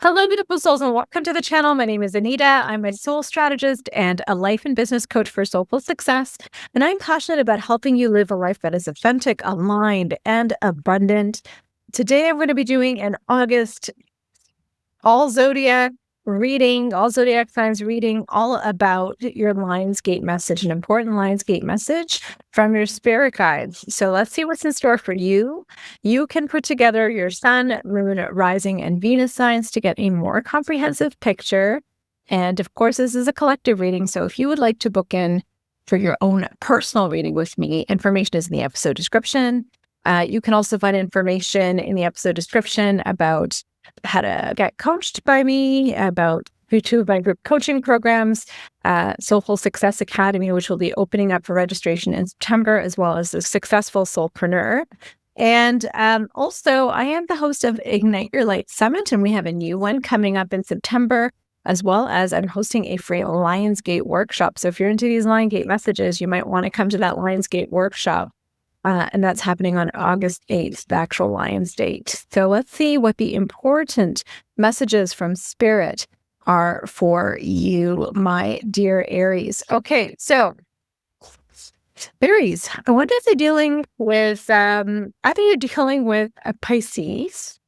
Hello, beautiful souls, and welcome to the channel. My name is Anita. I'm a soul strategist and a life and business coach for soulful success. And I'm passionate about helping you live a life that is authentic, aligned, and abundant. Today, I'm going to be doing an August all zodiac reading, all zodiac signs reading, all about your Lionsgate message, an important Lionsgate message from your spirit guides. So let's see what's in store for you. You can put together your sun, moon, rising, and Venus signs to get a more comprehensive picture. And of course, this is a collective reading. So if you would like to book in for your own personal reading with me, information is in the episode description. You can also find information in the episode description about how to get coached by me, about two of my group coaching programs, Soulful Success Academy, which will be opening up for registration in September, as well as the Successful Soulpreneur. And also, I am the host of Ignite Your Light Summit, and we have a new one coming up in September, as well as I'm hosting a free Lionsgate workshop. So if you're into these Lionsgate messages, you might want to come to that Lionsgate workshop. And that's happening on August 8th, the actual Lions date. So let's see what the important messages from Spirit are for you, my dear Aries. Okay, so Aries, I wonder if they're dealing with, either you're dealing with a Pisces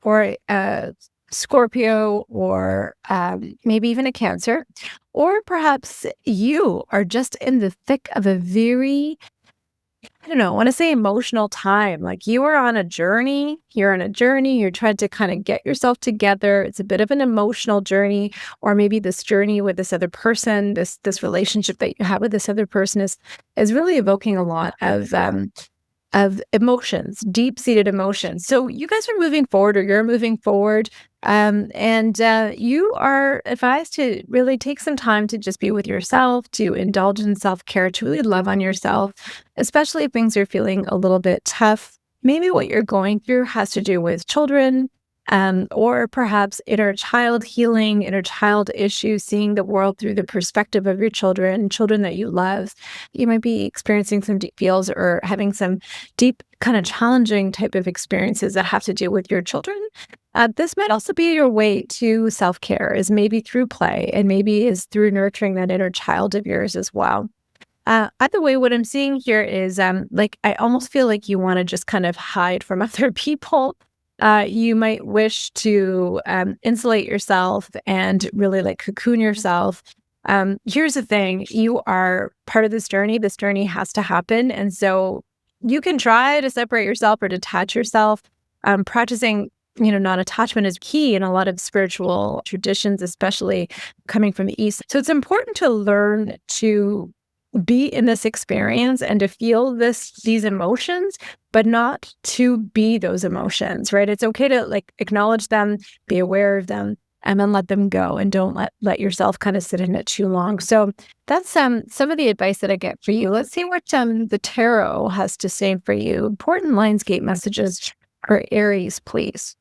or a Scorpio or maybe even a Cancer, or perhaps you are just in the thick of a very I want to say emotional time. Like you are on a journey, you're trying to kind of get yourself together. It's a bit of an emotional journey, or maybe this journey with this other person, this relationship that you have with this other person is really evoking a lot of emotions, deep-seated emotions. So you guys are moving forward, or you're moving forward, and you are advised to really take some time to just be with yourself, to indulge in self-care, to really love on yourself, especially if things are feeling a little bit tough. Maybe what you're going through has to do with children, or perhaps inner child healing, inner child issues, seeing the world through the perspective of your children that you love. You might be experiencing some deep feels or having some deep, kind of challenging type of experiences that have to do with your children. This might also be your way to self-care, is maybe through play, and maybe is through nurturing that inner child of yours as well. Either way, what I'm seeing here is like I almost feel like you want to just kind of hide from other people. You might wish to insulate yourself and really like cocoon yourself. Here's the thing. You are part of this journey. This journey has to happen. And so you can try to separate yourself or detach yourself. Practicing, non-attachment is key in a lot of spiritual traditions, especially coming from the East. So it's important to learn to be in this experience and to feel these emotions, but not to be those emotions, right? It's okay to like acknowledge them, be aware of them, and then let them go, and don't let yourself kind of sit in it too long. So that's some of the advice that I get for you. Let's see what the tarot has to say for you. Important Lionsgate messages for Aries, please.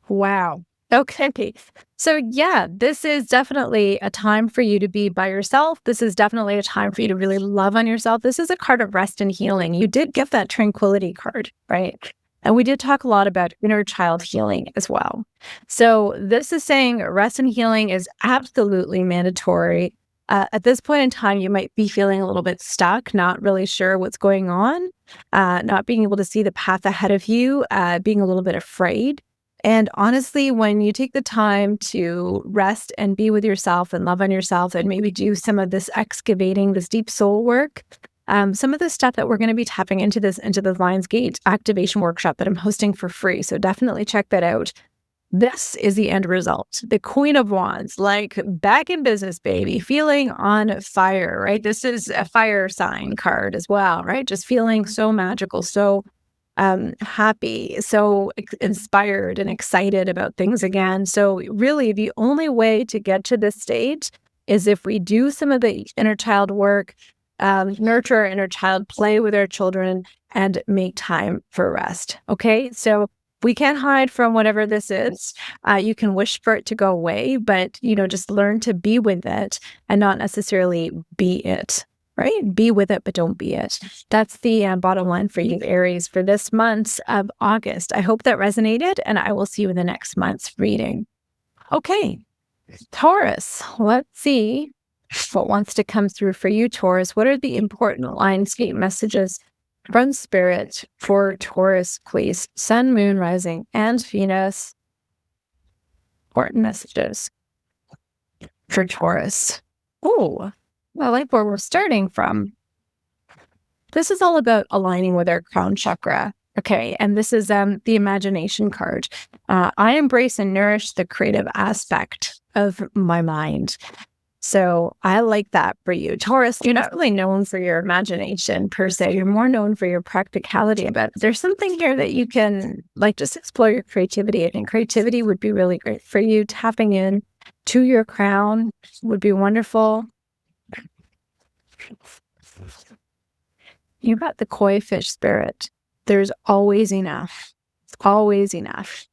Wow. Okay. So yeah, this is definitely a time for you to be by yourself. This is definitely a time for you to really love on yourself. This is a card of rest and healing. You did get that tranquility card, right? And we did talk a lot about inner child healing as well. So this is saying rest and healing is absolutely mandatory. At this point in time, you might be feeling a little bit stuck, not really sure what's going on, not being able to see the path ahead of you, being a little bit afraid. And honestly, when you take the time to rest and be with yourself and love on yourself and maybe do some of this excavating, this deep soul work, some of the stuff that we're going to be tapping into the Lionsgate activation workshop that I'm hosting for free. So definitely check that out. This is the end result. The Queen of Wands, like back in business, baby, feeling on fire, right? This is a fire sign card as well, right? Just feeling so magical, so happy, so inspired and excited about things again. So really the only way to get to this stage is if we do some of the inner child work, nurture our inner child, play with our children, and make time for rest. Okay. So we can't hide from whatever this is. You can wish for it to go away, but just learn to be with it and not necessarily be it. right? Be with it, but don't be it. That's the bottom line for you, Aries, for this month of August. I hope that resonated, and I will see you in the next month's reading. Okay, Taurus, let's see what wants to come through for you, Taurus. What are the important Lionsgate messages from Spirit for Taurus, please? Sun, Moon, Rising, and Venus. Important messages for Taurus. Oh, I like where we're starting from. This is all about aligning with our crown chakra. Okay, and this is the imagination card. I embrace and nourish the creative aspect of my mind. So I like that for you. Taurus, you're not really known for your imagination per se. You're more known for your practicality. But there's something here that you can just explore your creativity. I think creativity would be really great for you. Tapping in to your crown would be wonderful. You got the koi fish spirit. There's always enough. It's always enough.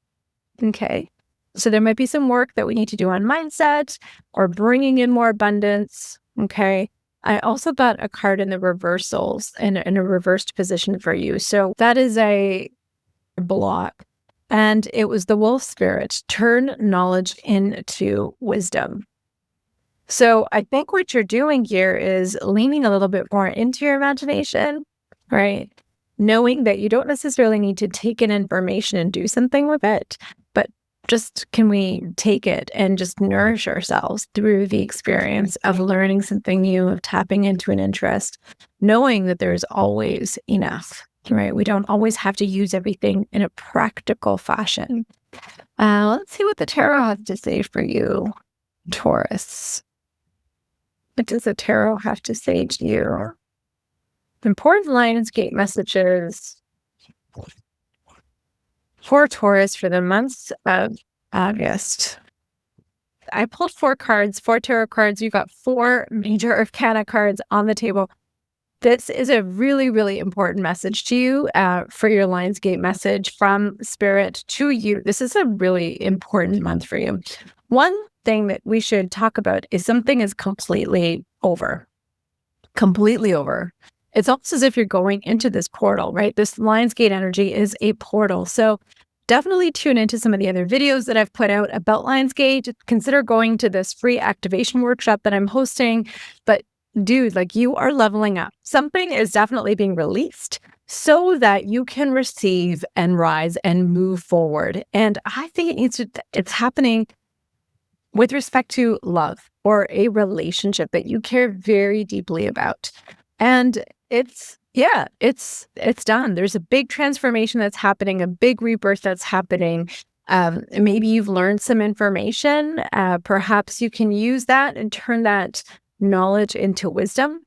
Okay. So there might be some work that we need to do on mindset or bringing in more abundance. Okay. I also got a card in the reversals in a reversed position for you. So that is a block. And it was the wolf spirit. Turn knowledge into wisdom. So I think what you're doing here is leaning a little bit more into your imagination, right? Knowing that you don't necessarily need to take in information and do something with it, but just can we take it and just nourish ourselves through the experience of learning something new, of tapping into an interest, knowing that there's always enough, right? We don't always have to use everything in a practical fashion. Let's see what the tarot has to say for you, Taurus. What does the tarot have to say to you? Important Lionsgate messages for Taurus for the month of August. I pulled 4 cards, 4 tarot cards. You got 4 major arcana cards on the table. This is a really, really important message to you for your Lionsgate message from Spirit to you. This is a really important month for you. One thing that we should talk about is something is completely over. Completely over. It's almost as if you're going into this portal, right? This Lionsgate energy is a portal. So definitely tune into some of the other videos that I've put out about Lionsgate. Consider going to this free activation workshop that I'm hosting. But dude, you are leveling up. Something is definitely being released so that you can receive and rise and move forward. And I think it's happening with respect to love or a relationship that you care very deeply about. And it's done. There's a big transformation that's happening, a big rebirth that's happening. Maybe you've learned some information. Perhaps you can use that and turn that knowledge into wisdom.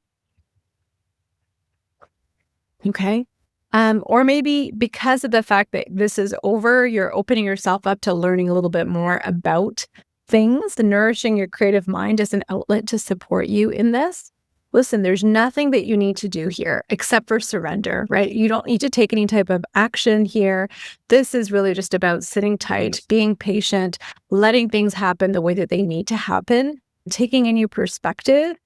Okay. Or maybe because of the fact that this is over, you're opening yourself up to learning a little bit more about things, nourishing your creative mind as an outlet to support you in this. Listen, there's nothing that you need to do here except for surrender, right? You don't need to take any type of action here. This is really just about sitting tight, being patient, letting things happen the way that they need to happen, taking a new perspective,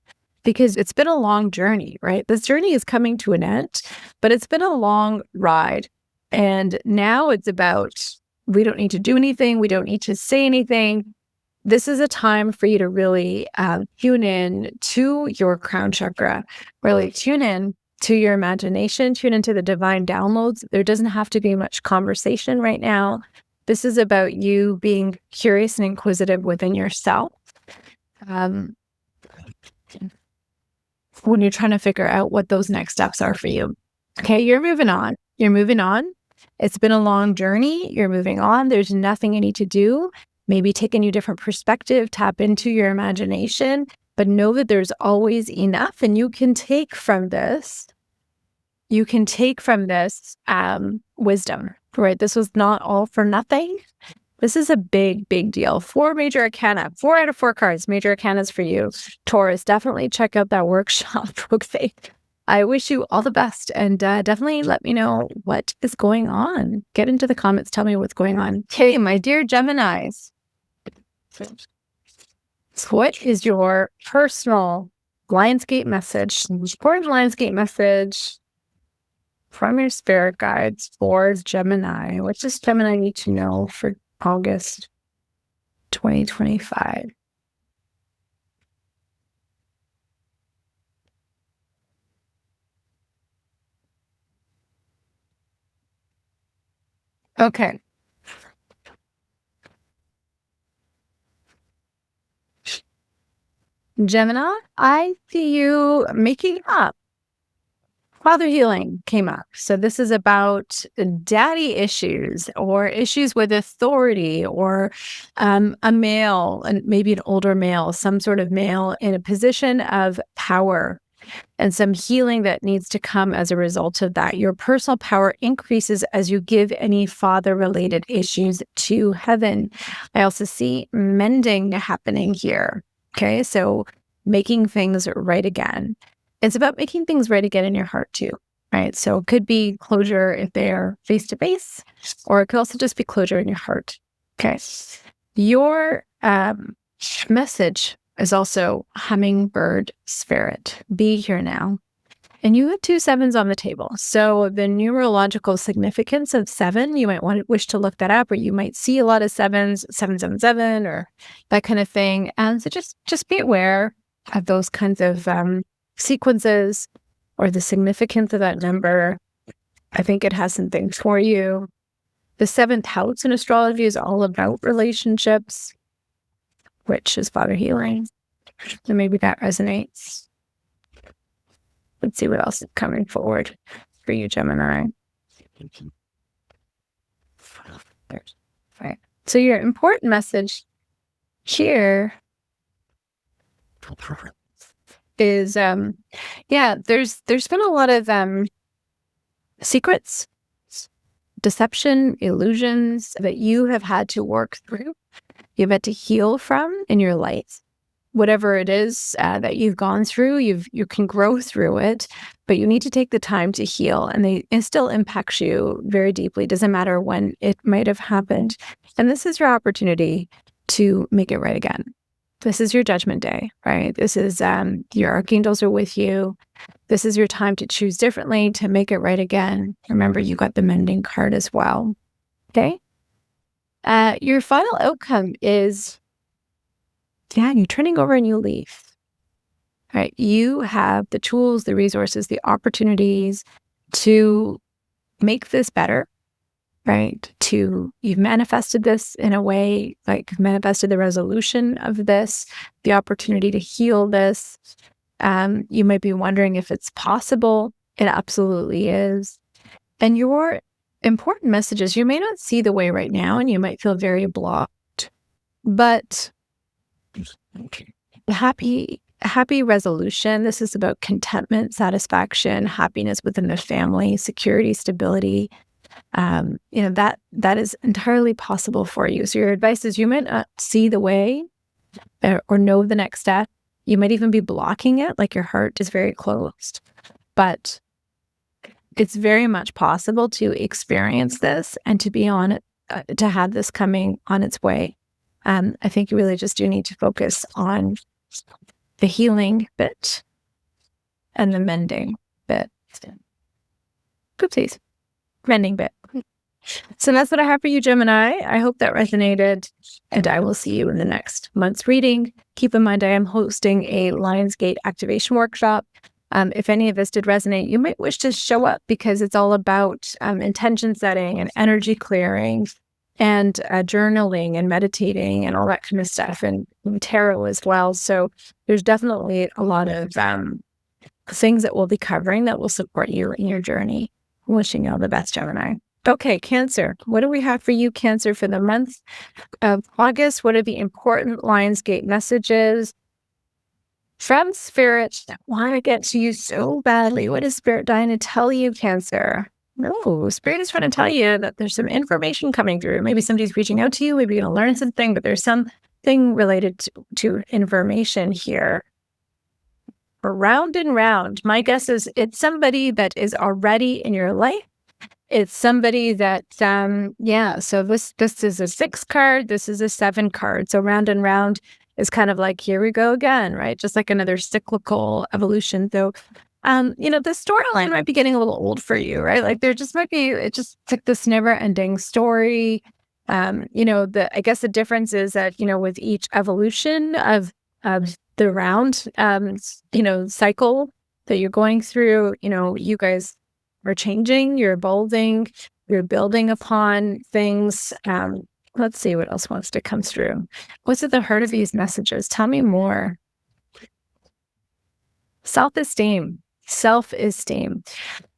because it's been a long journey, right? This journey is coming to an end, but it's been a long ride. And now it's about, we don't need to do anything. We don't need to say anything. This is a time for you to really tune in to your crown chakra, really tune in to your imagination, tune into the divine downloads. There doesn't have to be much conversation right now. This is about you being curious and inquisitive within yourself. When you're trying to figure out what those next steps are for you. Okay, you're moving on. You're moving on. It's been a long journey. You're moving on. There's nothing you need to do. Maybe take a new different perspective, tap into your imagination, but know that there's always enough, and you can take from this. You can take from this wisdom, right? This was not all for nothing. This is a big, big deal. 4 major arcana, 4 out of 4 cards, major arcanas for you. Taurus, definitely check out that workshop. Okay. I wish you all the best, and definitely let me know what is going on. Get into the comments. Tell me what's going on. Okay, my dear Geminis. So what is your personal Lionsgate message, important Lionsgate message from your spirit guides for Gemini. What does Gemini need to know for August 2025? Okay. Gemini, I see you making up. Father healing came up. So this is about daddy issues or issues with authority or a male, and maybe an older male, some sort of male in a position of power, and some healing that needs to come as a result of that. Your personal power increases as you give any father-related issues to heaven. I also see mending happening here. Okay, so making things right again. It's about making things right again in your heart too, right? So it could be closure if they're face-to-face, or it could also just be closure in your heart. Okay. Your message is also hummingbird spirit. Be here now. And you have 2 sevens on the table. So the numerological significance of 7, you might wish to look that up, or you might see a lot of 7s, 777, or that kind of thing. And so just be aware of those kinds of sequences or the significance of that number. I think it has some things for you. The 7th house in astrology is all about relationships, which is father healing. So maybe that resonates. Let's see what else is coming forward for you, Gemini. Right. So your important message here is, there's been a lot of secrets, deception, illusions that you have had to work through. You've had to heal from in your life. Whatever it is that you've gone through, you can grow through it, but you need to take the time to heal, and it still impacts you very deeply. It doesn't matter when it might have happened. And this is your opportunity to make it right again. This is your judgment day, right? This is your archangels are with you. This is your time to choose differently, to make it right again. Remember, you got the mending card as well. Okay? Your final outcome is, you're turning over a new leaf. All right? You have the tools, the resources, the opportunities to make this better, right? You've manifested this in a way, like you've manifested the resolution of this, the opportunity to heal this. You might be wondering if it's possible. It absolutely is. And your important messages, you may not see the way right now, and you might feel very blocked, but happy resolution. This is about contentment, satisfaction, happiness within the family, security, stability. That is entirely possible for you. So your advice is, you might not see the way or know the next step. You might even be blocking it, like your heart is very closed. But it's very much possible to experience this and to be on it, to have this coming on its way. I think you really just do need to focus on the healing bit and the mending bit. Oopsies. Mending bit. So that's what I have for you, Gemini. I hope that resonated, and I will see you in the next month's reading. Keep in mind, I am hosting a Lionsgate activation workshop. If any of this did resonate, you might wish to show up, because it's all about intention setting and energy clearing and journaling and meditating and all that kind of stuff, and tarot as well. So there's definitely a lot of things that we'll be covering that will support you in your journey. Wishing you all the best, Gemini. Okay, Cancer. What do we have for you, Cancer, for the month of August? What are the important Lionsgate messages from Spirit that want to get to you so badly? What is Spirit dying to tell you, Cancer? No, Spirit is trying to tell you that there's some information coming through. Maybe somebody's reaching out to you. Maybe you're going to learn something, but there's something related to information here. Round and round. My guess is it's somebody that is already in your life. It's somebody that, so this is a 6 card. This is a 7 card. So round and round is kind of like, here we go again, right? Just like another cyclical evolution. So, the storyline might be getting a little old for you, right? Like there just might be, it's just like this never ending story. I guess the difference is that, with each evolution of the round, cycle that you're going through, you guys are changing, you're evolving, you're building upon things. Let's see what else wants to come through. What's at the heart of these messages? Tell me more. Self-esteem.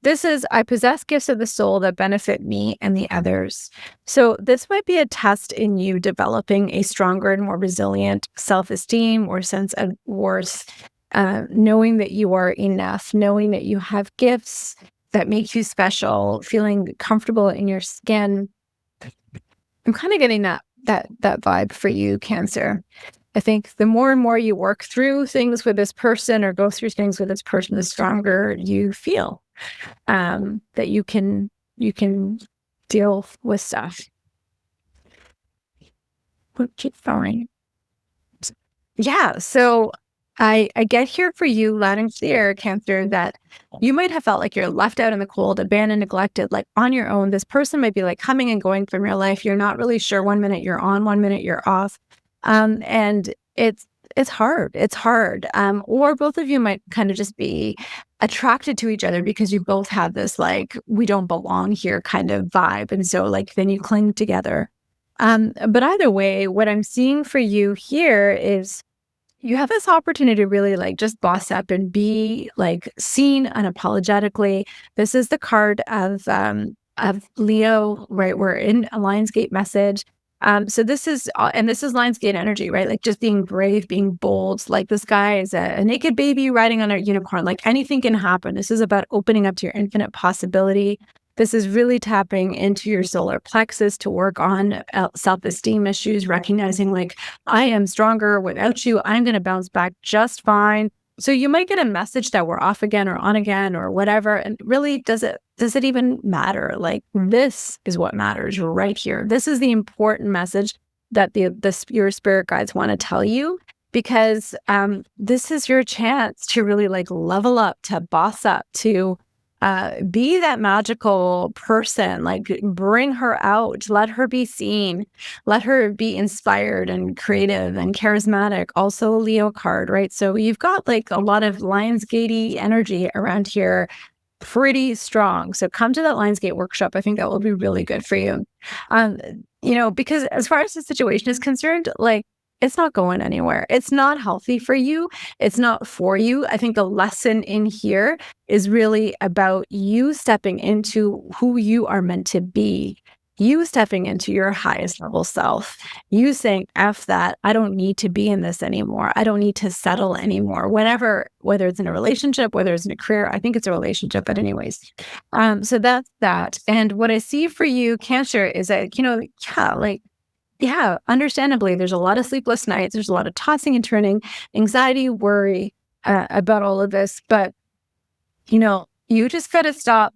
This is, I possess gifts of the soul that benefit me and the others. So this might be a test in you developing a stronger and more resilient self-esteem or sense of worth, knowing that you are enough, knowing that you have gifts that make you special, feeling comfortable in your skin. I'm kind of getting that vibe for you, Cancer. I think the more and more you work through things with this person or go through things with this person, the stronger you feel that you can deal with stuff. Keep going. Yeah, so I get here for you loud and clear, Cancer, that you might have felt like you're left out in the cold, abandoned, neglected, like on your own. This person might be like coming and going from your life. You're not really sure. 1 minute you're on, 1 minute you're off. And it's hard. It's hard. Or both of you might kind of just be attracted to each other because you both have this like, we don't belong here kind of vibe. And so like, then you cling together. But either way, what I'm seeing for you here is you have this opportunity to really like just boss up and be like seen unapologetically. This is the card of Leo, right? We're in a Lionsgate message. So this is Lionsgate energy, right? Like just being brave, being bold. Like this guy is a naked baby riding on a unicorn. Like anything can happen. This is about opening up to your infinite possibility. This is really tapping into your solar plexus to work on self-esteem issues, recognizing like, I am stronger without you. I'm going to bounce back just fine. So you might get a message that we're off again or on again or whatever. And really, does it even matter? Like this is what matters right here. This is the important message that your spirit guides want to tell you, because this is your chance to really like level up, to boss up, to be that magical person, like bring her out, let her be seen, let her be inspired and creative and charismatic. Also a Leo card, right? So you've got like a lot of Lionsgate energy around here, pretty strong. So come to that Lionsgate workshop. I think that will be really good for you. Because as far as the situation is concerned, like it's not going anywhere. It's not healthy for you. It's not for you. I think the lesson in here is really about you stepping into who you are meant to be. You stepping into your highest level self. You saying, F that, I don't need to be in this anymore. I don't need to settle anymore. Whether it's in a relationship, whether it's in a career, I think it's a relationship, but anyways. So that's that. And what I see for you, Cancer, is that, understandably, there's a lot of sleepless nights. There's a lot of tossing and turning, anxiety, worry about all of this. But, you just got to stop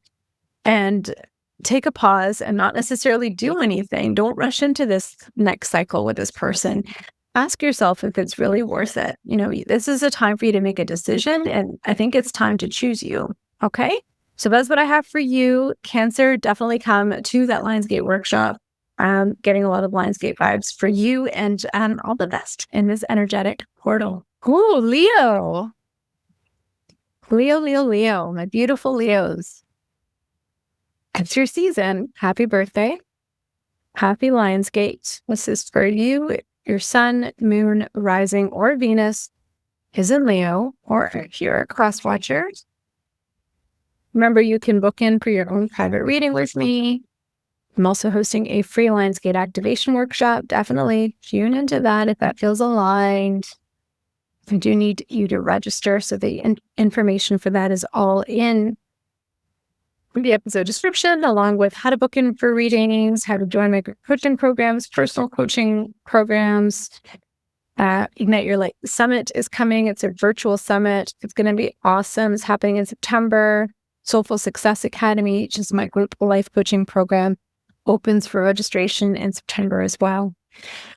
and take a pause and not necessarily do anything. Don't rush into this next cycle with this person. Ask yourself if it's really worth it. This is a time for you to make a decision. And I think it's time to choose you. Okay. So that's what I have for you. Cancer, definitely come to that Lionsgate workshop. Getting a lot of Lionsgate vibes for you, and all the best in this energetic portal. Ooh, Leo. Leo, my beautiful Leos. It's your season. Happy birthday. Happy Lionsgate. This is for you. Your sun, moon, rising, or Venus is in Leo, or if you're a cross watcher. Remember, you can book in for your own private reading with me. I'm also hosting a free Lionsgate activation workshop. Definitely tune into that if that feels aligned. I do need you to register, so the information for that is all in the episode description, along with how to book in for readings, how to join my group coaching programs, personal coaching programs. Ignite Your Light Summit is coming. It's a virtual summit. It's going to be awesome. It's happening in September. Soulful Success Academy, which is my group life coaching program, opens for registration in September as well.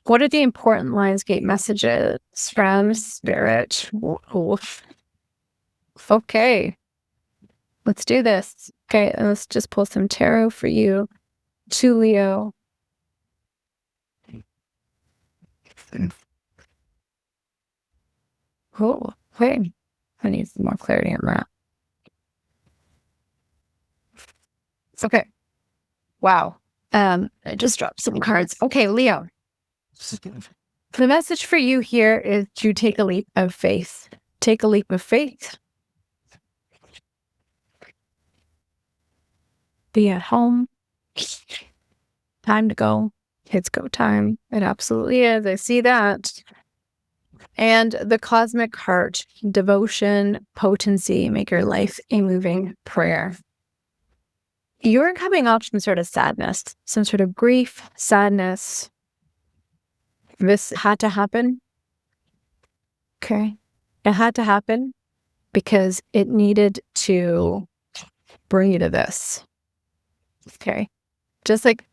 What are the important Lionsgate messages from Spirit? Oof. Okay. Let's do this. Okay, let's just pull some tarot for you, to Leo. Oh, wait. I need some more clarity on that. Okay. Wow. I just dropped some cards. Okay, Leo. The message for you here is to take a leap of faith. Take a leap of faith. Be at home. Time to go. It's go time. It absolutely is. I see that. And the cosmic heart, devotion, potency, make your life a moving prayer. You're coming off some sort of sadness, some sort of grief, sadness. This had to happen. Okay. It had to happen because it needed to bring you to this. Okay. Just like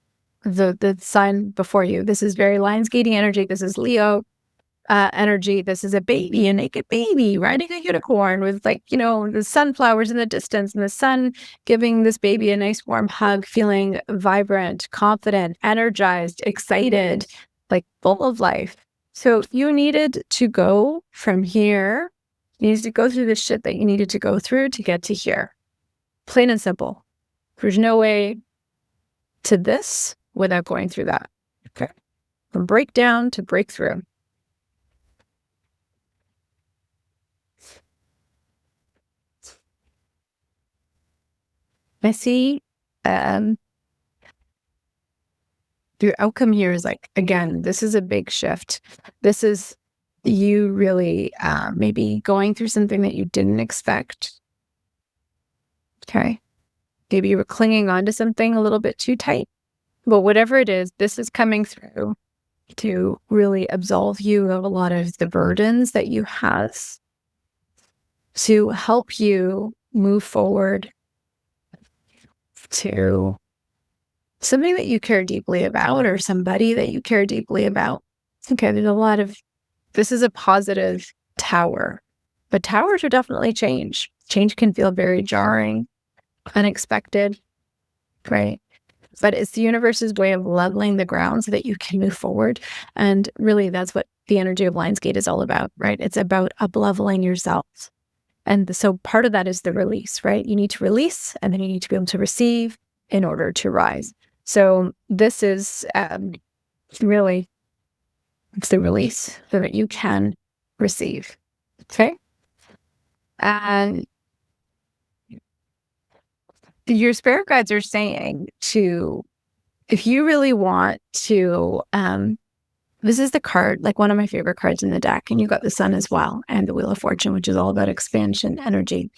the sign before you. This is very Lionsgate energy. This is Leo energy. This is a baby, a naked baby riding a unicorn with, like, you know, the sunflowers in the distance and the sun giving this baby a nice warm hug, feeling vibrant, confident, energized, excited, like full of life. So you needed to go from here. You needed to go through the shit that you needed to go through to get to here. Plain and simple. There's no way to this without going through that. Okay. From breakdown to breakthrough. I see the outcome here is like, again, this is a big shift. This is you really maybe going through something that you didn't expect. Okay. Maybe you were clinging on to something a little bit too tight. But whatever it is, this is coming through to really absolve you of a lot of the burdens that you have, to help you move forward to something that you care deeply about or somebody that you care deeply about. Okay, there's a lot of, this is a positive tower, but towers are definitely change. Change can feel very jarring, unexpected, right? But it's the universe's way of leveling the ground so that you can move forward. And really, that's what the energy of Lionsgate is all about, right? It's about up-leveling yourself. And so part of that is the release, right? You need to release, and then you need to be able to receive in order to rise. So this is really, it's the release so that you can receive, okay? And your spirit guides are saying to, if you really want to, this is the card, like one of my favorite cards in the deck, and you got the Sun as well, and the Wheel of Fortune, which is all about expansion energy.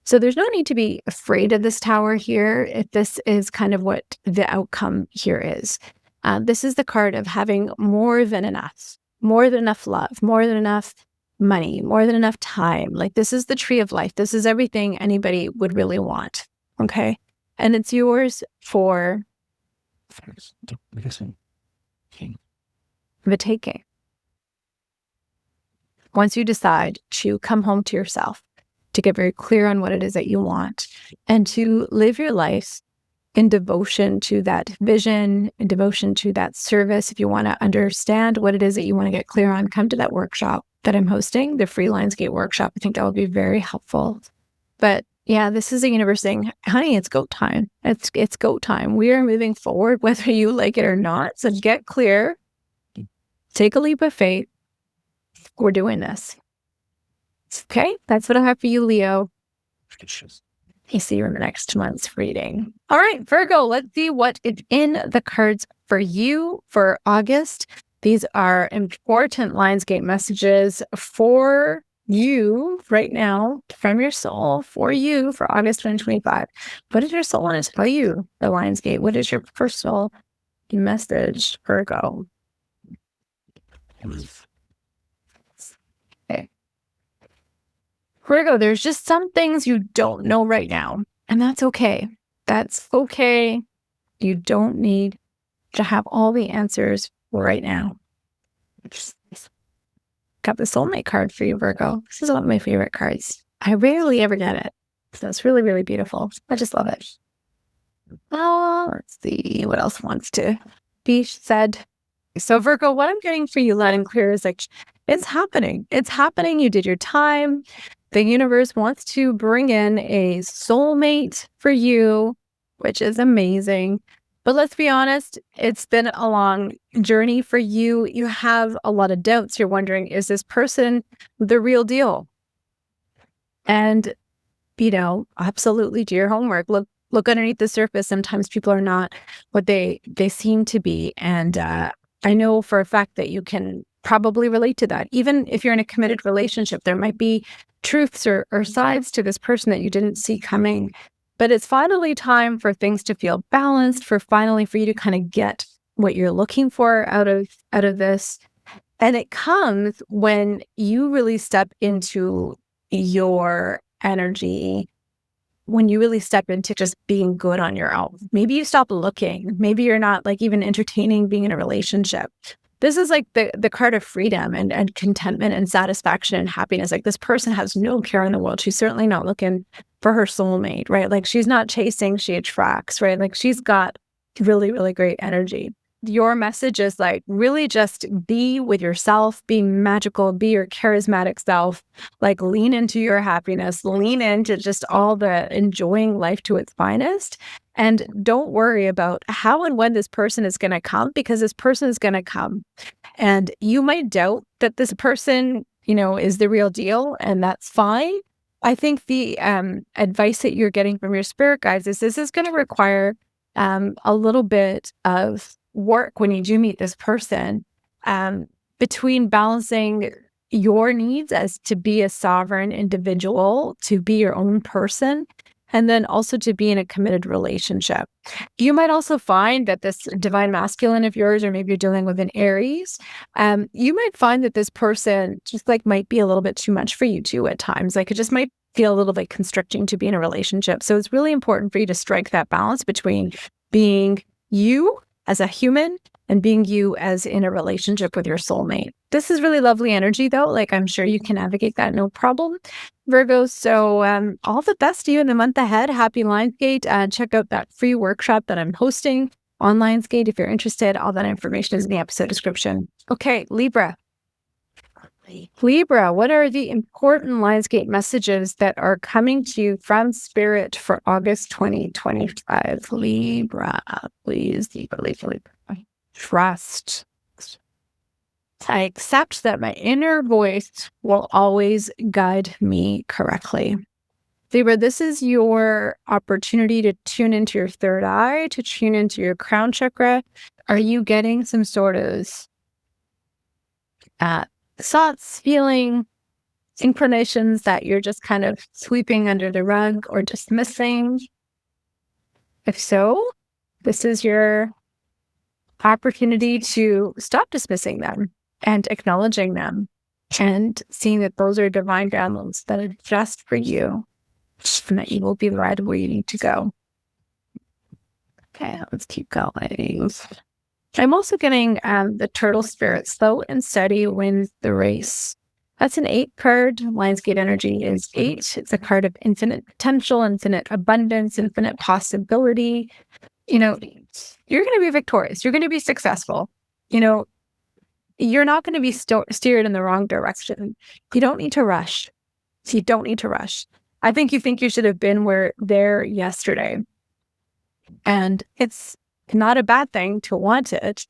So there's no need to be afraid of this tower here if this is kind of what the outcome here is. This is the card of having more than enough love, more than enough money, more than enough time. Like, this is the tree of life. This is everything anybody would really want. Okay. And it's yours for the taking. Once you decide to come home to yourself, to get very clear on what it is that you want, and to live your life in devotion to that vision, in devotion to that service. If you want to understand what it is that you want to get clear on, come to that workshop that I'm hosting, the free Lionsgate workshop. I think that will be very helpful. But yeah, this is the universe saying, honey, it's go time. It's go time. We are moving forward, whether you like it or not. So get clear. Take a leap of faith. We're doing this. Okay, that's what I have for you, Leo. I'll see you in the next month's reading. All right, Virgo, let's see what is in the cards for you for August. These are important Lionsgate messages for you right now, from your soul, for you for August 2025. What does your soul want to tell you, the Lionsgate? What is your personal message, Virgo? Okay. Virgo, there's just some things you don't know right now, and that's okay. That's okay. You don't need to have all the answers right now. Got the soulmate card for you, Virgo. This is one of my favorite cards. I rarely ever get it. So it's really, really beautiful. I just love it. Oh, let's see what else wants to be said. So Virgo, what I'm getting for you loud and clear is like, it's happening. It's happening. You did your time. The universe wants to bring in a soulmate for you, which is amazing. But let's be honest, it's been a long journey for you. You have a lot of doubts. You're wondering, is this person the real deal? And, absolutely do your homework. Look underneath the surface. Sometimes people are not what they seem to be. And I know for a fact that you can probably relate to that. Even if you're in a committed relationship, there might be truths or sides to this person that you didn't see coming. But it's finally time for things to feel balanced, for you to kind of get what you're looking for out of this. And it comes when you really step into your energy, when you really step into just being good on your own. Maybe you stop looking. Maybe you're not like even entertaining being in a relationship. This is like the card of freedom and contentment and satisfaction and happiness. Like this person has no care in the world. She's certainly not looking for her soulmate, right? Like she's not chasing, she attracts, right? Like she's got really, really great energy. Your message is like really just be with yourself, be magical, be your charismatic self, like lean into your happiness, lean into just all the enjoying life to its finest. And don't worry about how and when this person is going to come, because this person is going to come. And you might doubt that this person, is the real deal, and that's fine. I think the advice that you're getting from your spirit guides is this is going to require a little bit of work when you do meet this person, between balancing your needs as to be a sovereign individual, to be your own person, and then also to be in a committed relationship. You might also find that this divine masculine of yours, or maybe you're dealing with an Aries, you might find that this person just like might be a little bit too much for you too at times. Like it just might feel a little bit constricting to be in a relationship. So it's really important for you to strike that balance between being you as a human and being you as in a relationship with your soulmate. This is really lovely energy though. Like I'm sure you can navigate that no problem, Virgo. So all the best to you in the month ahead. Happy Lionsgate. Check out that free workshop that I'm hosting on Lionsgate if you're interested. All that information is in the episode description. Okay, Libra. Libra, what are the important Lionsgate messages that are coming to you from Spirit for August 2025? Libra, please. Libra. Trust. I accept that my inner voice will always guide me correctly. Libra, this is your opportunity to tune into your third eye, to tune into your crown chakra. Are you getting some sort of thoughts, feeling, inclinations that you're just kind of sweeping under the rug or dismissing? If so, this is your opportunity to stop dismissing them and acknowledging them and seeing that those are divine downloads that are just for you and that you will be right where you need to go. Okay, let's keep going. I'm also getting the turtle spirit. Slow and steady wins the race. That's an 8 card. Lionsgate energy is 8. It's a card of infinite potential, infinite abundance, infinite possibility. You're going to be victorious. You're going to be successful. You're not going to be steered in the wrong direction. You don't need to rush. You don't need to rush. I think you should have been there yesterday. And it's not a bad thing to want it,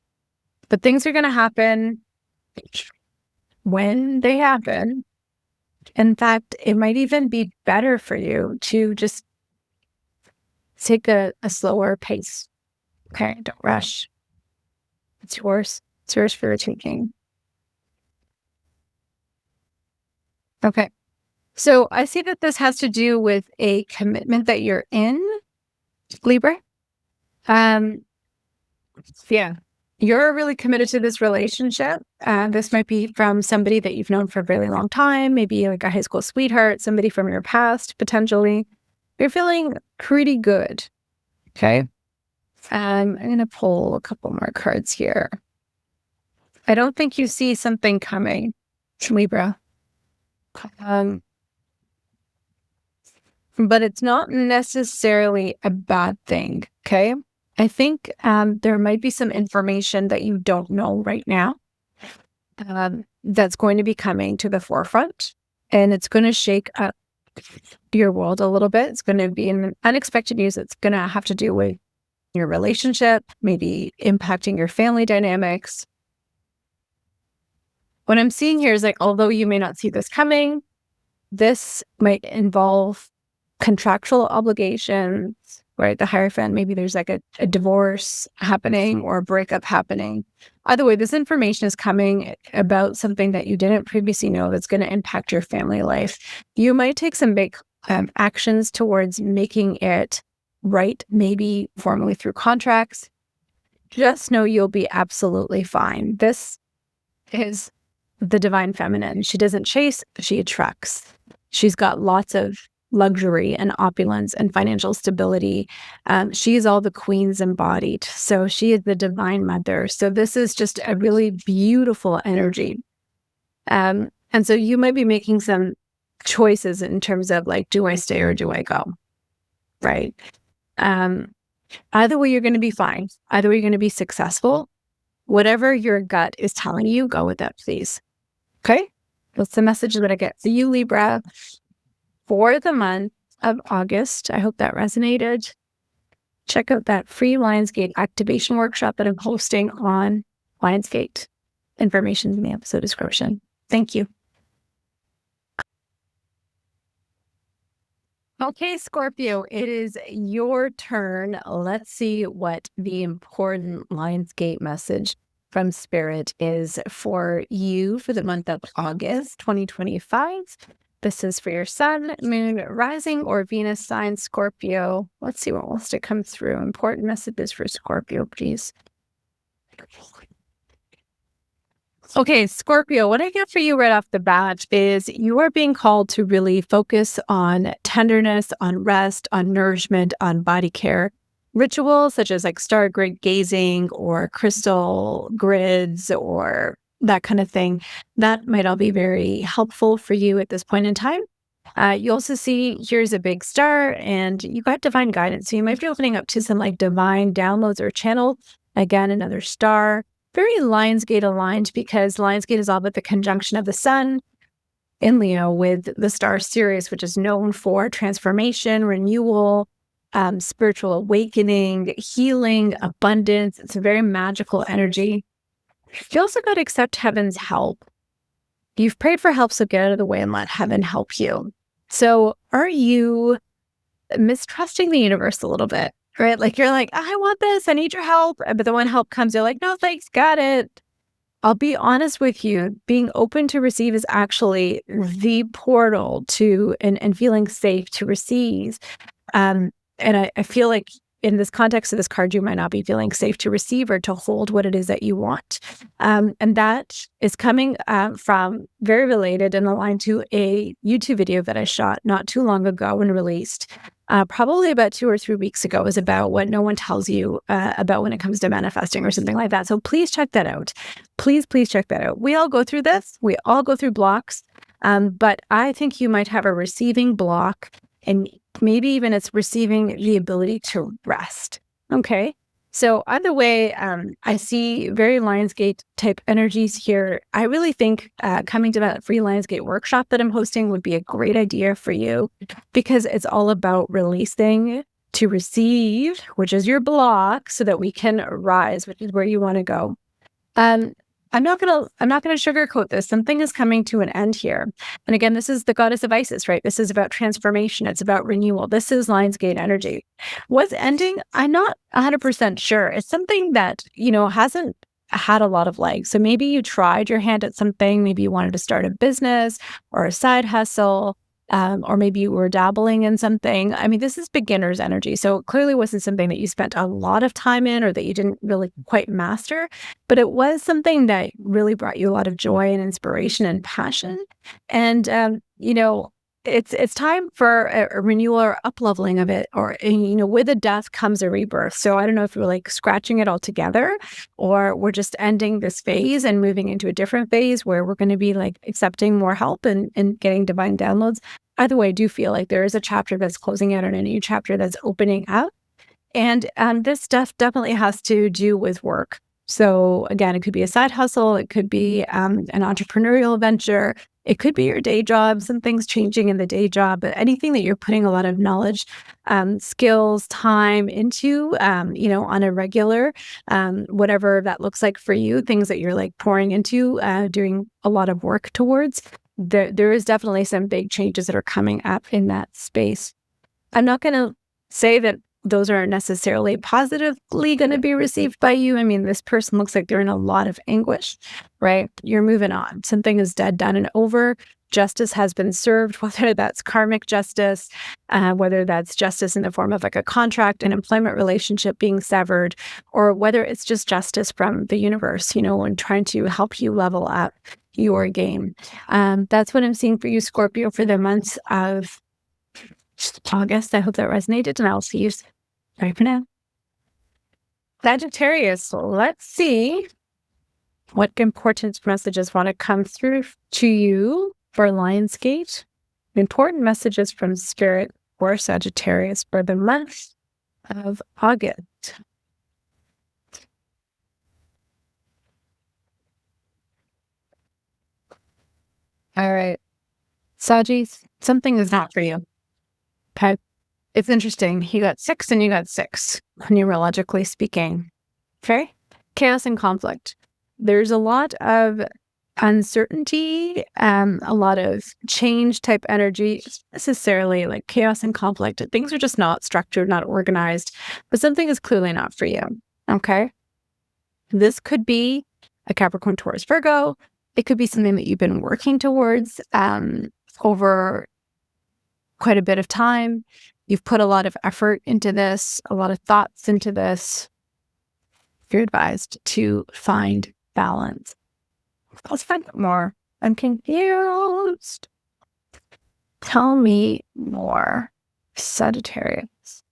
but things are going to happen when they happen. In fact, it might even be better for you to just take a slower pace. Okay, don't rush. It's yours. It's yours for the taking. Okay. So I see that this has to do with a commitment that you're in, Libra. Yeah. You're really committed to this relationship. This might be from somebody that you've known for a really long time, maybe like a high school sweetheart, somebody from your past, potentially. You're feeling pretty good. Okay. I'm going to pull a couple more cards here. I don't think you see something coming, Libra. But it's not necessarily a bad thing, okay? I think there might be some information that you don't know right now that's going to be coming to the forefront, and it's going to shake up your world a little bit. It's going to be an unexpected news that's going to have to do with your relationship, maybe impacting your family dynamics. What I'm seeing here is like, although you may not see this coming, this might involve contractual obligations, right? The Hierophant, maybe there's like a divorce happening or a breakup happening. Either way, this information is coming about something that you didn't previously know that's going to impact your family life. You might take some big actions towards making it right, maybe formally through contracts. Just know you'll be absolutely fine. This is the divine feminine. She doesn't chase, she attracts. She's got lots of luxury and opulence and financial stability. She is all the queens embodied. So she is the divine mother. So this is just a really beautiful energy. And so you might be making some choices in terms of like, do I stay or do I go? Right. Either way, you're going to be fine. Either way, you're going to be successful. Whatever your gut is telling you, go with that, please. Okay? That's the message that I get for you, Libra, for the month of August. I hope that resonated. Check out that free Lionsgate activation workshop that I'm hosting on Lionsgate. Information in the episode description. Thank you. Okay, Scorpio, it is your turn. Let's see what the important Lionsgate message from Spirit is for you for the month of August 2025. This is for your Sun, Moon, Rising, or Venus sign, Scorpio. Let's see what wants to come through. Important messages for Scorpio, please. Okay, Scorpio, what I get for you right off the bat is you are being called to really focus on tenderness, on rest, on nourishment, on body care. Rituals such as like star grid gazing or crystal grids or that kind of thing, that might all be very helpful for you at this point in time. You also see here's a big star and you got divine guidance. So you might be opening up to some like divine downloads or channel. Again, another star. Very Lionsgate aligned because Lionsgate is all about the conjunction of the sun in Leo with the star Sirius, which is known for transformation, renewal, spiritual awakening, healing, abundance. It's a very magical energy. You also got to accept heaven's help. You've prayed for help, so get out of the way and let heaven help you. So are you mistrusting the universe a little bit? Right? Like you're like, I want this, I need your help. But then when help comes, you're like, no, thanks, got it. I'll be honest with you, being open to receive is actually the portal to and feeling safe to receive. And I feel like in this context of this card, you might not be feeling safe to receive or to hold what it is that you want. And that is coming from very related and aligned to a YouTube video that I shot not too long ago and released. Probably about 2 or 3 weeks ago. Is about what no one tells you about when it comes to manifesting or something like that. So please check that out. Please check that out. We all go through this. We all go through blocks. But I think you might have a receiving block, and maybe even it's receiving the ability to rest. Okay. So either way, I see very Lionsgate type energies here. I really think coming to that free Lionsgate workshop that I'm hosting would be a great idea for you because it's all about releasing to receive, which is your block, so that we can rise, which is where you want to go. I'm not gonna sugarcoat this. Something is coming to an end here. And again, this is the goddess of Isis, right? This is about transformation. It's about renewal. This is Lionsgate energy. What's ending? I'm not 100% sure. It's something that, hasn't had a lot of legs. So maybe you tried your hand at something. Maybe you wanted to start a business or a side hustle. Or maybe you were dabbling in something. I mean, this is beginner's energy. So it clearly wasn't something that you spent a lot of time in or that you didn't really quite master, but it was something that really brought you a lot of joy and inspiration and passion. And, it's time for a renewal or up-leveling of it, or, with a death comes a rebirth. So I don't know if we're like scratching it all together, or we're just ending this phase and moving into a different phase where we're going to be like accepting more help and getting divine downloads. Either way, I do feel like there is a chapter that's closing out and a new chapter that's opening up. And this stuff definitely has to do with work. So again, it could be a side hustle. It could be an entrepreneurial venture. It could be your day job, some things changing in the day job, but anything that you're putting a lot of knowledge, skills, time into, on a regular, whatever that looks like for you, things that you're like pouring into, doing a lot of work towards, there is definitely some big changes that are coming up in that space. I'm not going to say that those aren't necessarily positively going to be received by you. I mean, this person looks like they're in a lot of anguish, right? You're moving on. Something is dead, done, and over. Justice has been served, whether that's karmic justice, whether that's justice in the form of like a contract, an employment relationship being severed, or whether it's just justice from the universe, and trying to help you level up your game. That's what I'm seeing for you, Scorpio, for the months of August. I hope that resonated, and I'll see you right for now. Sagittarius, let's see what important messages want to come through to you for Lionsgate. Important messages from Spirit for Sagittarius for the month of August. All right. Sagis, something is not for you. Okay. It's interesting. You got 6 and you got 6, numerologically speaking. Okay. Chaos and conflict. There's a lot of uncertainty, a lot of change type energy, necessarily like chaos and conflict. Things are just not structured, not organized, but something is clearly not for you. Okay. This could be a Capricorn, Taurus, Virgo. It could be something that you've been working towards over quite a bit of time. You've put a lot of effort into this, a lot of thoughts into this. You're advised to find balance. Let's find out more. I'm confused. Tell me more. Sagittarius.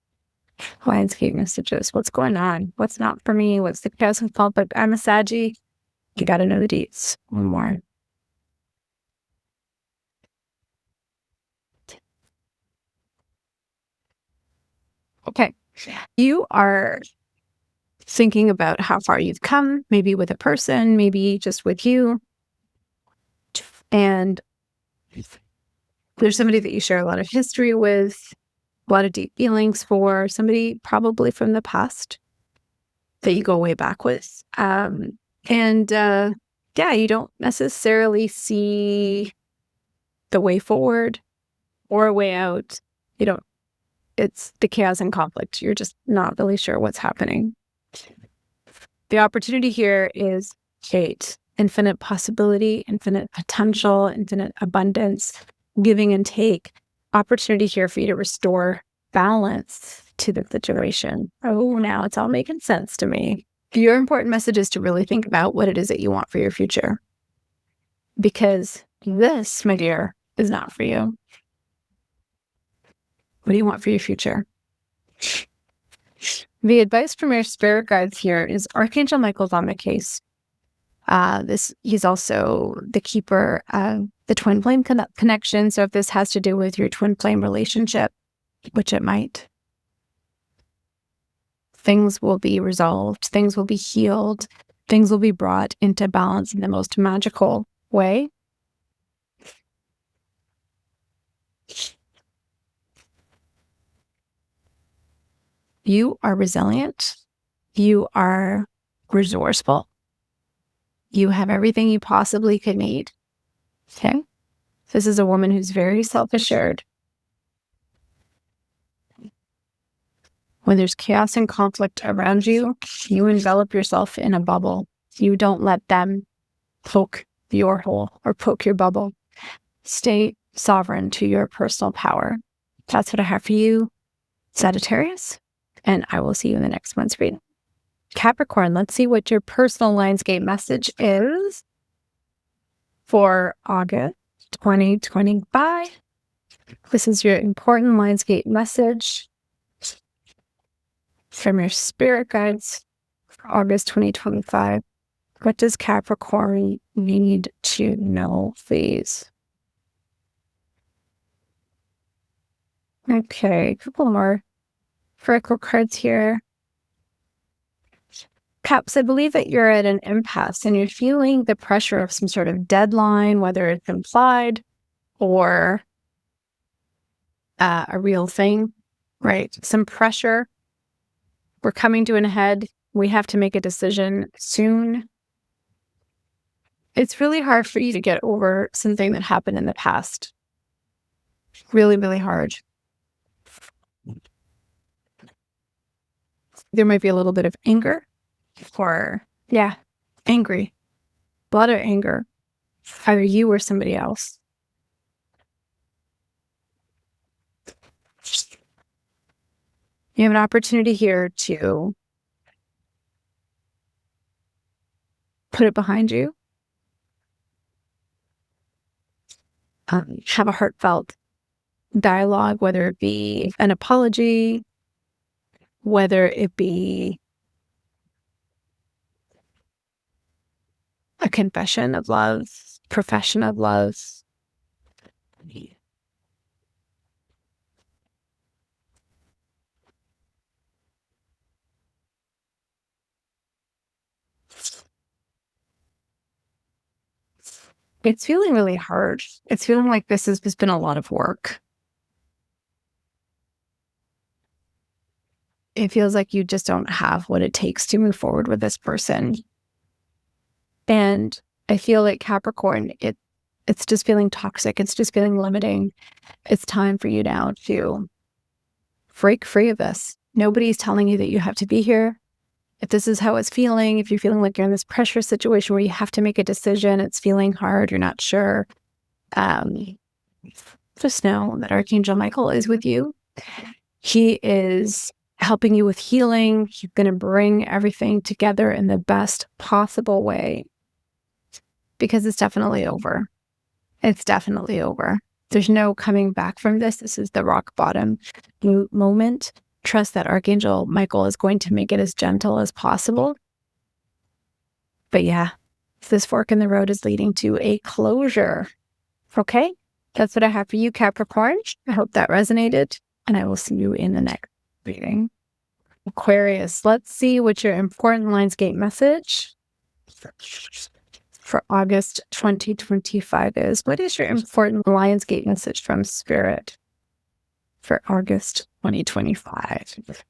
Lionsgate messages. What's going on? What's not for me? What's the chaos and conflict? I'm a Saggy. You got to know the deets. One more. Okay. You are thinking about how far you've come, maybe with a person, maybe just with you. And there's somebody that you share a lot of history with, a lot of deep feelings for, somebody probably from the past that you go way back with. You don't necessarily see the way forward or a way out. It's the chaos and conflict. You're just not really sure what's happening. The opportunity here is fate, infinite possibility, infinite potential, infinite abundance, giving and take. Opportunity here for you to restore balance to the situation. Oh, now it's all making sense to me. Your important message is to really think about what it is that you want for your future. Because this, my dear, is not for you. What do you want for your future? The advice from your spirit guides here is Archangel Michael's on the case. He's also the keeper of the twin flame connection. So if this has to do with your twin flame relationship, which it might, things will be resolved, things will be healed, things will be brought into balance in the most magical way. You are resilient. You are resourceful. You have everything you possibly could need. Okay? This is a woman who's very self-assured. When there's chaos and conflict around you, you envelop yourself in a bubble. You don't let them poke your hole or poke your bubble. Stay sovereign to your personal power. That's what I have for you, Sagittarius. And I will see you in the next month's reading. Capricorn, let's see what your personal Lionsgate message is for August 2025. This is your important Lionsgate message from your spirit guides for August 2025. What does Capricorn need to know, please? Okay, a couple more Virgo cards here. Caps, I believe that you're at an impasse and you're feeling the pressure of some sort of deadline, whether it's implied or a real thing, right? Some pressure. We're coming to an head. We have to make a decision soon. It's really hard for you to get over something that happened in the past. Really, really hard. There might be a little bit of anger or, angry. A lot of anger. Either you or somebody else. You have an opportunity here to put it behind you. Have a heartfelt dialogue, whether it be an apology, whether it be a confession of love, profession of love. It's feeling really hard. It's feeling like this has been a lot of work. It feels like you just don't have what it takes to move forward with this person. And I feel like Capricorn, it's just feeling toxic. It's just feeling limiting. It's time for you now to break free of this. Nobody's telling you that you have to be here. If this is how it's feeling, if you're feeling like you're in this pressure situation where you have to make a decision, it's feeling hard, you're not sure, just know that Archangel Michael is with you. He is helping you with healing. He's going to bring everything together in the best possible way because it's definitely over. It's definitely over. There's no coming back from this. This is the rock bottom moment. Trust that Archangel Michael is going to make it as gentle as possible. But yeah, this fork in the road is leading to a closure. Okay? That's what I have for you, Capricorn. I hope that resonated, and I will see you in the next reading. Aquarius, let's see what your important Lionsgate message for August 2025 is. What is your important Lionsgate message from Spirit for August 2025?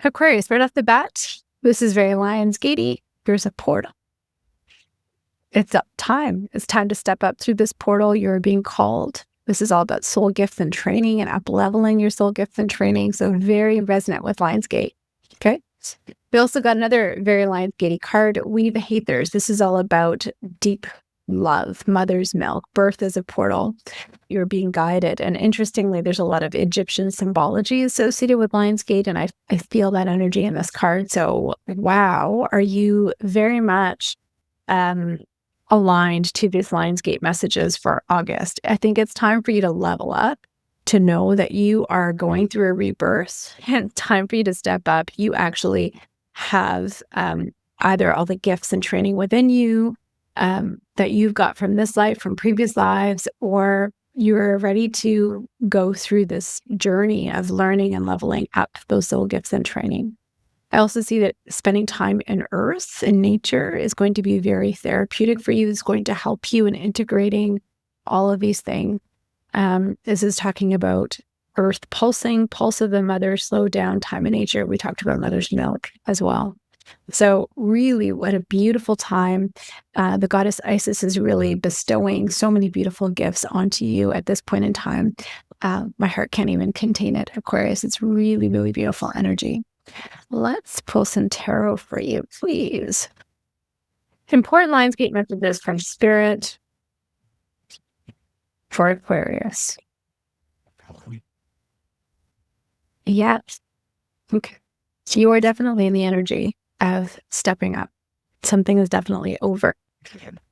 Aquarius, right off the bat, this is very Lionsgate-y. There's a portal. It's up time. It's time to step up through this portal. You're being called. This is all about soul gifts and training and up-leveling your soul gifts and training. So very resonant with Lionsgate. Okay. We also got another very Lionsgate-y card, We the Hathers. This is all about deep love, mother's milk, birth as a portal. You're being guided. And interestingly, there's a lot of Egyptian symbology associated with Lionsgate, and I feel that energy in this card. So, wow, are you very much aligned to these Lionsgate messages for August? I think it's time for you to level up, to know that you are going through a rebirth, and it's time for you to step up. You actually have either all the gifts and training within you that you've got from this life, from previous lives, or you're ready to go through this journey of learning and leveling up those soul gifts and training. I also see that spending time in earth and nature is going to be very therapeutic for you. It's going to help you in integrating all of these things. This is talking about earth pulsing, pulse of the mother, slow down, time in nature. We talked about mother's milk as well. So really, what a beautiful time. The goddess Isis is really bestowing so many beautiful gifts onto you at this point in time. My heart can't even contain it, Aquarius. It's really, really beautiful energy. Let's pull some tarot for you, please. Important Lionsgate messages from Spirit for Aquarius. Yes. Okay. So you are definitely in the energy of stepping up. Something is definitely over.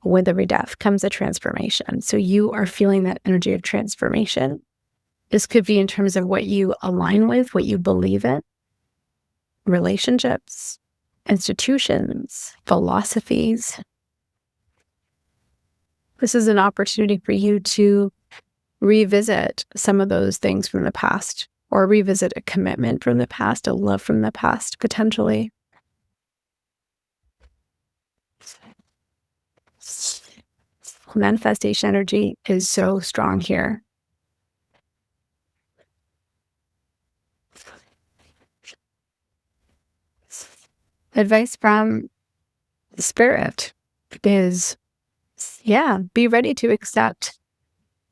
With every death comes a transformation. So you are feeling that energy of transformation. This could be in terms of what you align with, what you believe in, relationships, institutions, philosophies. This is an opportunity for you to revisit some of those things from the past, or revisit a commitment from the past, a love from the past, potentially. Manifestation energy is so strong here. Advice from Spirit is, be ready to accept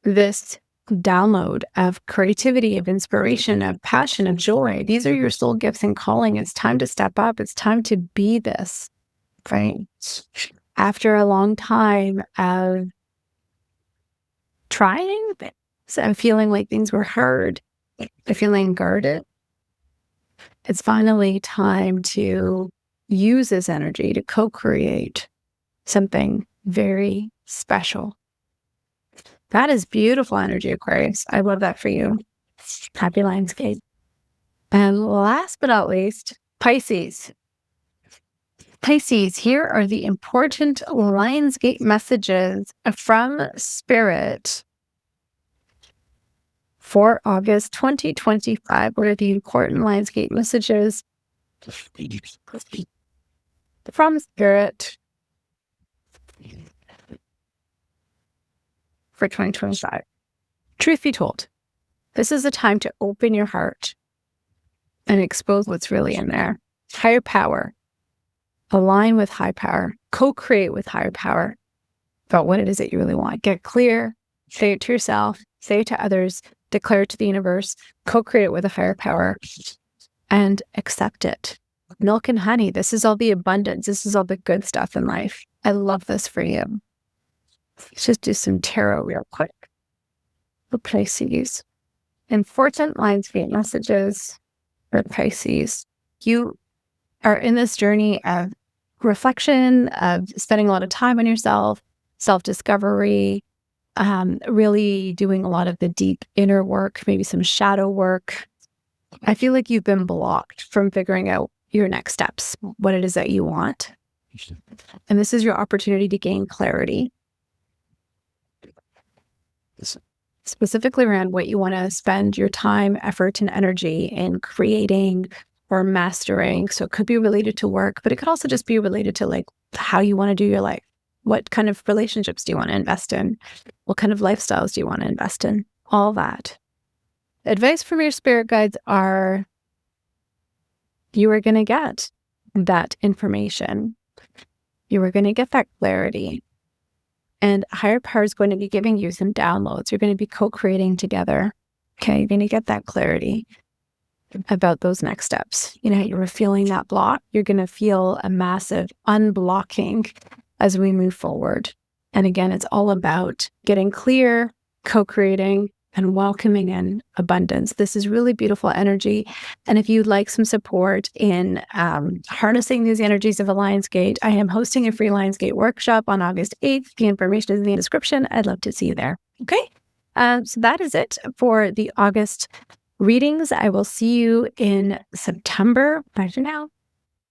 this download of creativity, of inspiration, of passion, of joy. These are your soul gifts and calling. It's time to step up. It's time to be this, right? After a long time of trying things and feeling like things were hard, feeling guarded, it's finally time to use this energy to co-create something very special. That is beautiful energy, Aquarius. I love that for you. Happy Lionsgate. And last but not least, Pisces. Pisces, here are the important Lionsgate messages from Spirit for August 2025. What are the important Lionsgate messages from Spirit for 2025? Truth be told, this is a time to open your heart and expose what's really in there. Higher power. Align with high power. Co-create with higher power about what it is that you really want. Get clear. Say it to yourself. Say it to others. Declare it to the universe. Co-create it with a higher power. And accept it. Milk and honey. This is all the abundance. This is all the good stuff in life. I love this for you. Let's just do some tarot real quick. For Pisces. Important Lionsgate messages for Pisces. You are in this journey of reflection, of spending a lot of time on yourself, self-discovery, really doing a lot of the deep inner work, maybe some shadow work. I feel like you've been blocked from figuring out your next steps, what it is that you want. And this is your opportunity to gain clarity, specifically around what you want to spend your time, effort, and energy in creating or mastering. So it could be related to work, but it could also just be related to like how you want to do your life. What kind of relationships do you want to invest in? What kind of lifestyles do you want to invest in? All that. Advice from your spirit guides are, you are going to get that information. You are going to get that clarity. And higher power is going to be giving you some downloads. You're going to be co-creating together. Okay, you're going to get that clarity about those next steps. You know, you were feeling that block. You're going to feel a massive unblocking as we move forward. And again, it's all about getting clear, co-creating, and welcoming in abundance. This is really beautiful energy. And if you'd like some support in harnessing these energies of a Lionsgate, I am hosting a free Lionsgate workshop on August 8th. The information is in the description. I'd love to see you there. Okay. So that is it for the August readings. I will see you in September. Bye for now.